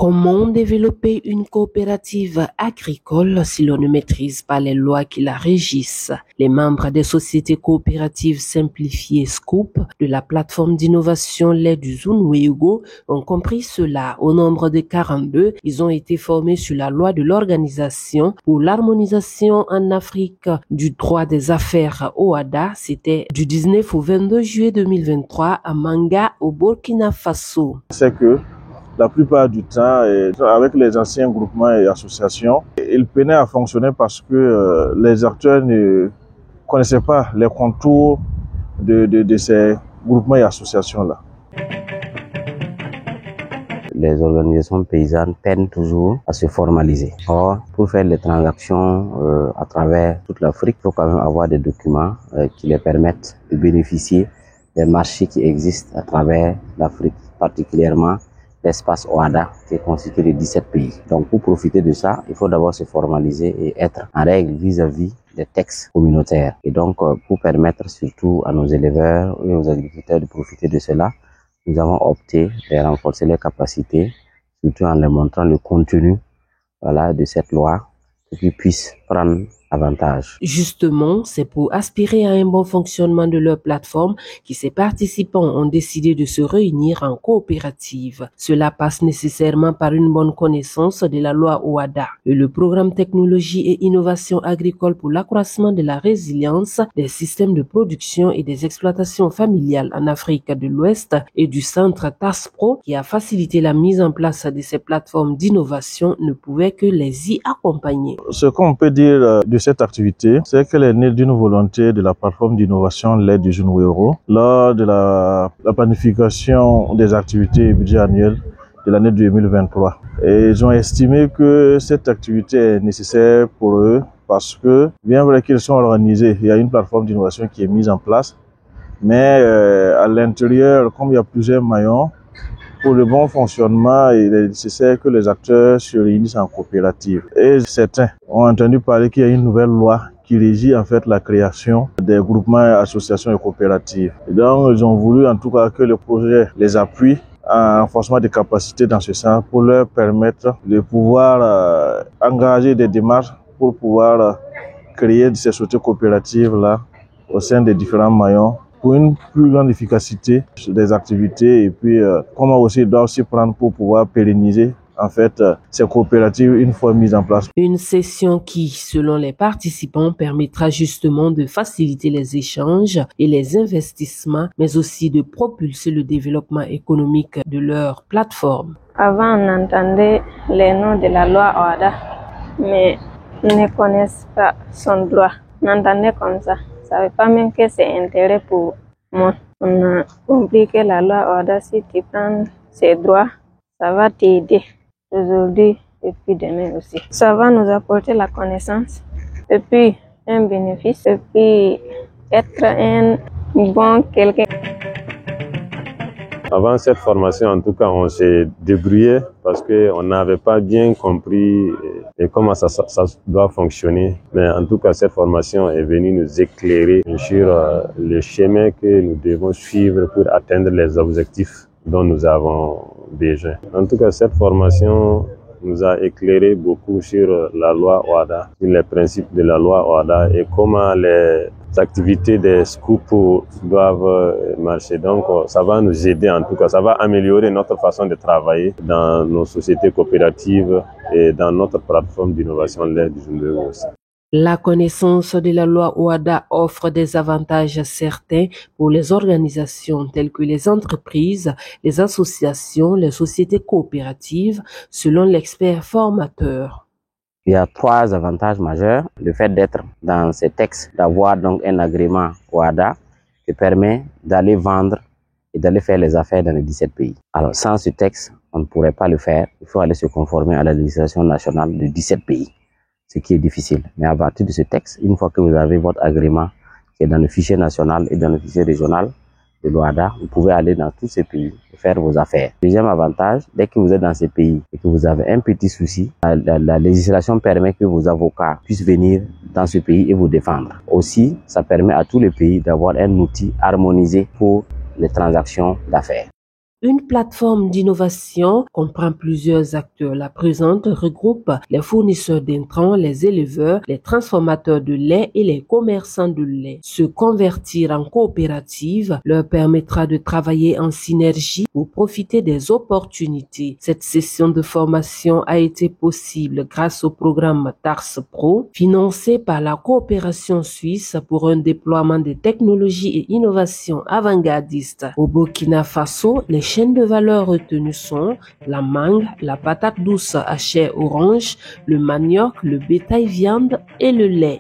Comment développer une coopérative agricole si l'on ne maîtrise pas les lois qui la régissent? Les membres des sociétés coopératives simplifiées SCOOP de la plateforme d'innovation lait du Zunwego ont compris cela. Au nombre de 42, ils ont été formés sur la loi de l'Organisation pour l'harmonisation en Afrique du droit des affaires OHADA. C'était du 19 au 22 juillet 2023 à Manga au Burkina Faso. C'est que la plupart du temps, avec les anciens groupements et associations, ils peinaient à fonctionner parce que les acteurs ne connaissaient pas les contours de ces groupements et associations-là. Les organisations paysannes peinent toujours à se formaliser. Or, pour faire les transactions à travers toute l'Afrique, il faut quand même avoir des documents qui les permettent de bénéficier des marchés qui existent à travers l'Afrique, particulièrement l'espace OHADA qui est constitué de 17 pays. Donc pour profiter de ça, il faut d'abord se formaliser et être en règle vis-à-vis des textes communautaires. Et donc pour permettre surtout à nos éleveurs et aux agriculteurs de profiter de cela, nous avons opté de renforcer les capacités, surtout en leur montrant le contenu de cette loi pour qu'ils puissent prendre avantage. Justement, c'est pour aspirer à un bon fonctionnement de leur plateforme que ces participants ont décidé de se réunir en coopérative. Cela passe nécessairement par une bonne connaissance de la loi OHADA et le programme technologie et innovation agricole pour l'accroissement de la résilience des systèmes de production et des exploitations familiales en Afrique de l'Ouest et du centre TASPRO qui a facilité la mise en place de ces plateformes d'innovation ne pouvait que les y accompagner. Ce qu'on peut dire de cette activité, c'est qu'elle est née d'une volonté de la plateforme d'innovation lait du Zunwego lors de la planification des activités et budget annuel de l'année 2023. Et ils ont estimé que cette activité est nécessaire pour eux parce que, bien vrai qu'ils sont organisés, il y a une plateforme d'innovation qui est mise en place, mais à l'intérieur, comme il y a plusieurs maillons, pour le bon fonctionnement, il est nécessaire que les acteurs se réunissent en coopérative. Et certains ont entendu parler qu'il y a une nouvelle loi qui régit en fait la création des groupements, associations et coopératives. Et donc, ils ont voulu en tout cas que le projet les appuie en renforcement des capacités dans ce sens pour leur permettre de pouvoir engager des démarches pour pouvoir créer ces sociétés coopératives-là au sein des différents maillons pour une plus grande efficacité des activités et puis comment aussi ils doivent s'y prendre pour pouvoir pérenniser en fait ces coopératives une fois mises en place. Une session qui, selon les participants, permettra justement de faciliter les échanges et les investissements, mais aussi de propulser le développement économique de leur plateforme. Avant, on entendait les noms de la loi OHADA, mais on ne connaissait pas son droit. On entendait comme ça. Je ne savais pas même que c'est intérêt pour moi. On a compris que la loi OHADA, si tu prends ses droits, ça va t'aider aujourd'hui et puis demain aussi. Ça va nous apporter la connaissance et puis un bénéfice et puis être un bon quelqu'un. Avant cette formation, en tout cas, on s'est débrouillé parce qu'on n'avait pas bien compris comment ça doit fonctionner. Mais en tout cas, cette formation est venue nous éclairer sur le chemin que nous devons suivre pour atteindre les objectifs dont nous avons besoin. En tout cas, cette formation nous a éclairé beaucoup sur la loi OHADA, sur les principes de la loi OHADA et comment les activités des SCOOP doivent marcher. Donc, ça va nous aider en tout cas, ça va améliorer notre façon de travailler dans nos sociétés coopératives et dans notre plateforme d'innovation lait du Zunwego aussi. La connaissance de la loi OHADA offre des avantages certains pour les organisations telles que les entreprises, les associations, les sociétés coopératives, selon l'expert formateur. Il y a 3 avantages majeurs. Le fait d'être dans ces textes, d'avoir donc un agrément OHADA qui permet d'aller vendre et d'aller faire les affaires dans les 17 pays. Alors sans ce texte, on ne pourrait pas le faire. Il faut aller se conformer à la législation nationale de 17 pays. Ce qui est difficile. Mais à partir de ce texte, une fois que vous avez votre agrément qui est dans le fichier national et dans le fichier régional de l'OHADA, vous pouvez aller dans tous ces pays et faire vos affaires. Deuxième avantage, dès que vous êtes dans ces pays et que vous avez un petit souci, la législation permet que vos avocats puissent venir dans ce pays et vous défendre. Aussi, ça permet à tous les pays d'avoir un outil harmonisé pour les transactions d'affaires. Une plateforme d'innovation comprend plusieurs acteurs. La présente regroupe les fournisseurs d'intrants, les éleveurs, les transformateurs de lait et les commerçants de lait. Se convertir en coopérative leur permettra de travailler en synergie pour profiter des opportunités. Cette session de formation a été possible grâce au programme TARS Pro, financé par la coopération suisse pour un déploiement de technologies et innovations avant-gardistes. Au Burkina Faso, les chaînes de valeur retenues sont la mangue, la patate douce à chair orange, le manioc, le bétail viande et le lait.